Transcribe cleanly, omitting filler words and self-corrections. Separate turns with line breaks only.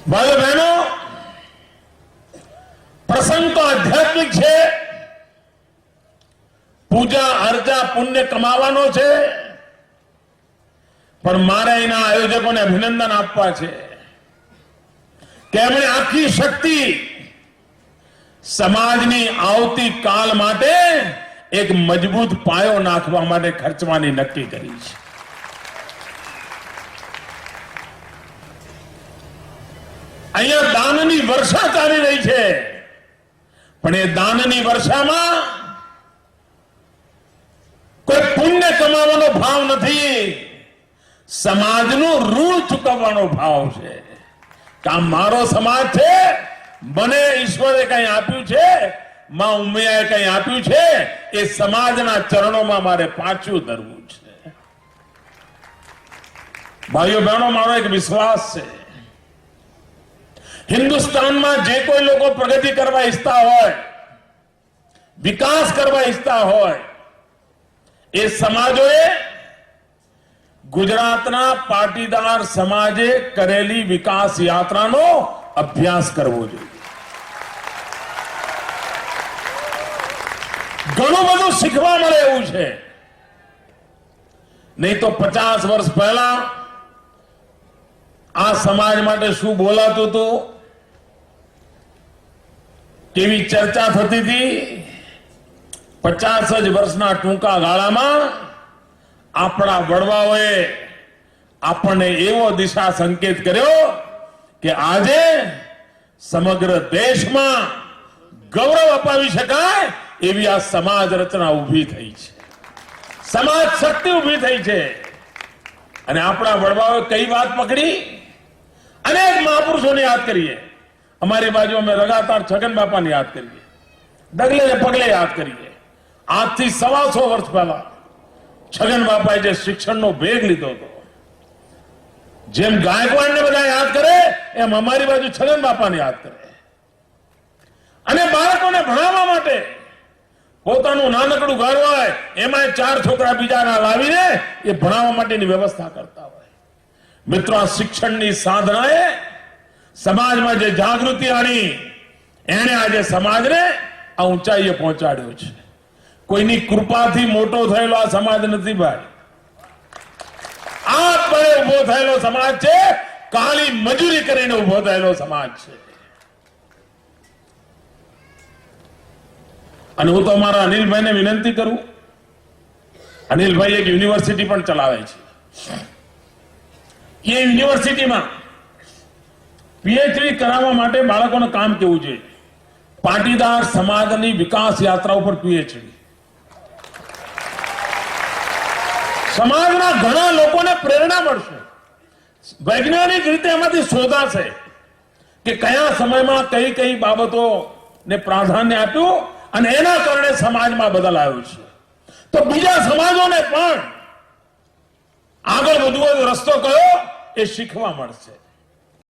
ભાઈઓ બહેનો, પ્રસંગ તો આધ્યાત્મિક છે, પૂજા અર્ચા પુણ્ય કમાવાનો છે, પણ મારે એના આયોજકોને અભિનંદન આપવા છે કે એમણે આખી શક્તિ સમાજની આવતી કાલ માટે એક મજબૂત પાયો નાખવા માટે ખર્ચવાની નક્કી કરી છે. અહીંયા દાનની વર્ષા ચાલી રહી છે, પણ એ દાનની વર્ષામાં કોઈ પુણ્ય કમાવાનો ભાવ નથી, સમાજનું ઋણ ચૂકવવાનો ભાવ છે કે આ મારો સમાજ છે, મને ઈશ્વરે કંઈ આપ્યું છે, માં ઉમિયાએ કંઈ આપ્યું છે, એ સમાજના ચરણોમાં મારે પાછું ધરવું છે. ભાઈઓ બહેનો, મારો એક વિશ્વાસ છે, હિન્દુસ્તાનમાં જે કોઈ લોકો પ્રગતિ કરવા ઈચ્છતા હોય, વિકાસ કરવા ઈચ્છતા હોય, એ સમાજોએ ગુજરાતના પાટીદાર સમાજે કરેલી વિકાસ યાત્રાનો અભ્યાસ કરવો જોઈએ. ઘણું બધું શીખવા મળે એવું છે. નહીં તો 50 વર્ષ પહેલા આ સમાજ માટે શું બોલાતું હતું, કેવી ચર્ચા થતી હતી, 50 જ વર્ષના ટૂંકા ગાળામાં આપણા વડવાઓએ આપણને એવો દિશા સંકેત કર્યો કે આજે સમગ્ર દેશમાં ગૌરવ અપાવી શકાય એવી આ સમાજ રચના ઉભી થઈ છે, સમાજ શક્તિ ઉભી થઈ છે. અને આપણા વડવાઓએ કઈ વાત પકડી, અનેક મહાપુરુષોને યાદ કરીએ, અમારી બાજુ અમે લગાતાર છગન બાપાને યાદ કરીએ, ડગલે ને પગલે યાદ કરીએ. આજથી 125 વર્ષ પહેલા છગન બાપાએ જે શિક્ષણનો ભેગ લીધો હતો, જેમ ગાયકવાડને બધા યાદ કરે એમ અમારી બાજુ છગન બાપાને યાદ કરે. અને બાળકોને ભણાવવા માટે પોતાનું નાનકડું ઘર હોય, એમાં 4 છોકરા બીજાના લાવીને એ ભણાવવા માટેની વ્યવસ્થા કરતા હોય. મિત્રો, આ શિક્ષણની સાધનાએ સમાજમાં જે જાગૃતિ આણી, એણે આજે સમાજને આ ઊંચાઈએ પહોંચાડ્યો છે. કોઈની કૃપાથી મોટો થયેલો આ સમાજ નથી ભાઈ, આ બળે ઉભો થયેલો સમાજ છે, કાળી મજૂરી કરીને ઉભો થયેલો સમાજ છે. અને હું તો અમારા અનિલભાઈને વિનંતી કરું, અનિલભાઈ એક યુનિવર્સિટી પણ ચલાવે છે. એ યુનિવર્સિટીમાં પીએચડી કરાવવા માટે બાળકોને કામ કેવું છે, પાટીદાર સમાજની વિકાસ યાત્રા ઉપર પીએચડી. સમાજના ઘણા લોકોને પ્રેરણા મળશે, વૈજ્ઞાનિક રીતે એમાંથી શોધાશે કે કયા સમયમાં કઈ કઈ બાબતોને પ્રાધાન્ય આપ્યું અને એના કારણે સમાજમાં બદલ આવ્યો છે. તો બીજા સમાજોને પણ આગળ વધવાનો રસ્તો કયો એ શીખવા મળશે.